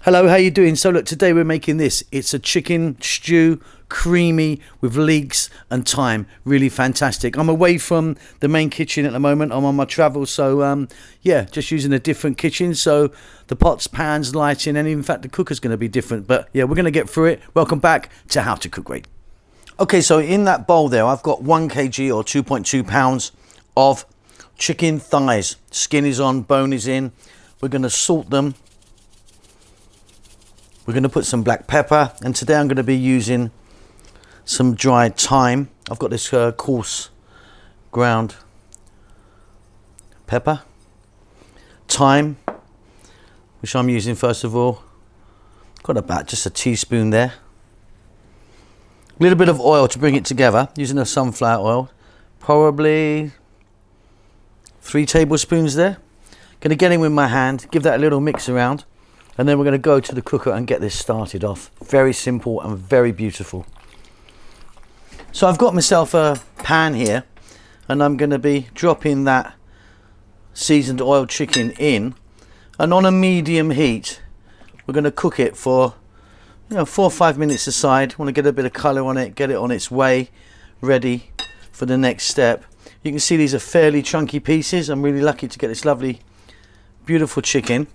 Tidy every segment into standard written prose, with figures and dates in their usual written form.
Hello, how you doing? So look, today we're making this. It's a chicken stew, creamy with leeks and thyme. Really fantastic. I'm away from the main kitchen at the moment. I'm on my travels, so yeah, just using a different kitchen. So the pots, pans, lighting, and in fact the cooker's going to be different. But yeah, we're going to get through it. Welcome back to How to Cook Great. Okay, so in that bowl there, I've got 1 kg or 2.2 pounds of chicken thighs. Skin is on, bone is in. We're going to salt them. We're going to put some black pepper, and today I'm going to be using some dried thyme. I've got this coarse ground pepper, thyme, which I'm using first of all. Got about just a teaspoon there. A little bit of oil to bring it together, using a sunflower oil, probably 3 tablespoons there. Going to get in with my hand, give that a little mix around. And then we're going to go to the cooker and get this started off. Very simple and very beautiful. So I've got myself a pan here, and I'm going to be dropping that seasoned oiled chicken in, and on a medium heat we're going to cook it for 4 or 5 minutes aside. Want to get a bit of colour on it, get it on its way, ready for the next step. You can see these are fairly chunky pieces. I'm really lucky to get this lovely, beautiful chicken.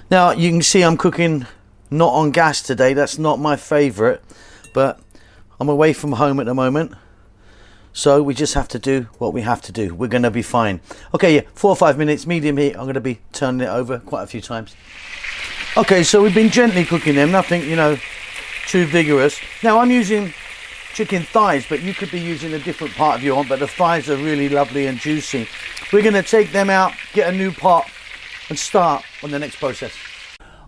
Now you can see I'm cooking not on gas today. That's not my favourite, but I'm away from home at the moment, so we just have to do what we have to do. We're going to be fine. Okay, yeah, 4 or 5 minutes, medium heat. I'm going to be turning it over quite a few times. Okay, so we've been gently cooking them, nothing, too vigorous. Now I'm using chicken thighs, but you could be using a different part if you want, but the thighs are really lovely and juicy. We're going to take them out, get a new pot, and start on the next process.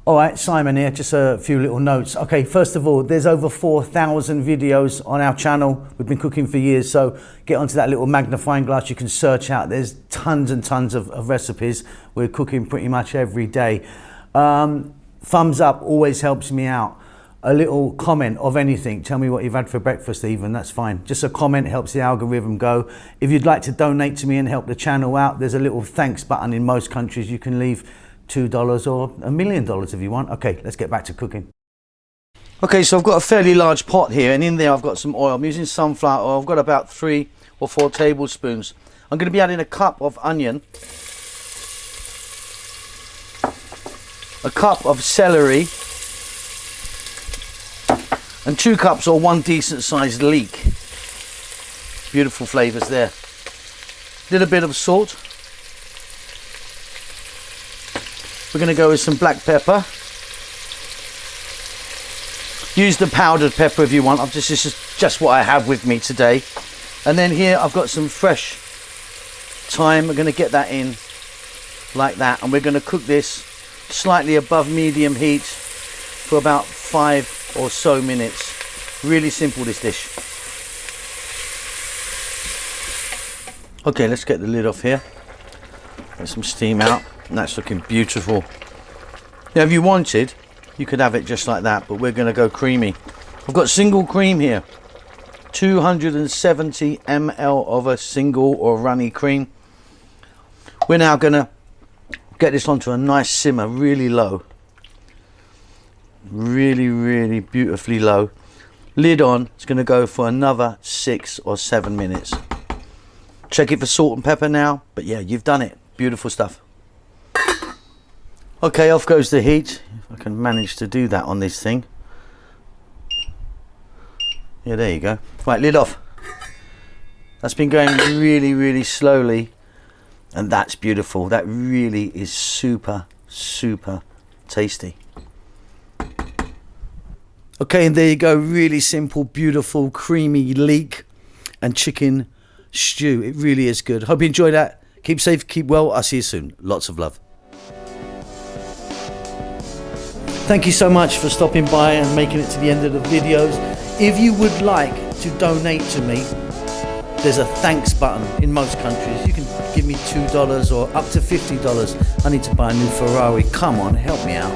All right, Simon here, just a few little notes. Okay, first of all, there's over 4,000 videos on our channel. We've been cooking for years, so get onto that little magnifying glass. You can search out. There's tons and tons of recipes. We're cooking pretty much every day. Thumbs up always helps me out. A little comment of anything. Tell me what you've had for breakfast even, that's fine. Just a comment helps the algorithm go. If you'd like to donate to me and help the channel out, there's a little thanks button in most countries. You can leave $2 or $1 million if you want. Okay, let's get back to cooking. Okay, so I've got a fairly large pot here, and in there I've got some oil. I'm using sunflower oil. I've got about 3 or 4 tablespoons. I'm going to be adding a cup of onion, a cup of celery, and 2 cups or 1 decent sized leek. Beautiful flavours there. Little bit of salt. We're going to go with some black pepper. Use the powdered pepper if you want. This is just what I have with me today. And then here I've got some fresh thyme. We're going to get that in like that, and we're going to cook this slightly above medium heat for about 5 or so minutes. Really simple, this dish. Okay, let's get the lid off here. Get some steam out, and that's looking beautiful. Now if you wanted, you could have it just like that, but we're going to go creamy. I've got single cream here, 270 ml of a single or runny cream. We're now going to get this onto a nice simmer, really low. Really beautifully low. Lid on. It's going to go for another 6 or 7 minutes. Check it for salt and pepper now, but yeah, you've done it. Beautiful stuff. Okay, off goes the heat. If I can manage to do that on this thing. Yeah, there you go. Right, lid off. That's been going really slowly, and that's beautiful. That really is super tasty. Okay, and there you go. Really simple, beautiful, creamy leek and chicken stew. It really is good. Hope you enjoyed that. Keep safe, keep well. I'll see you soon. Lots of love. Thank you so much for stopping by and making it to the end of the videos. If you would like to donate to me, there's a thanks button in most countries. You can give me $2 or up to $50. I need to buy a new Ferrari. Come on, help me out.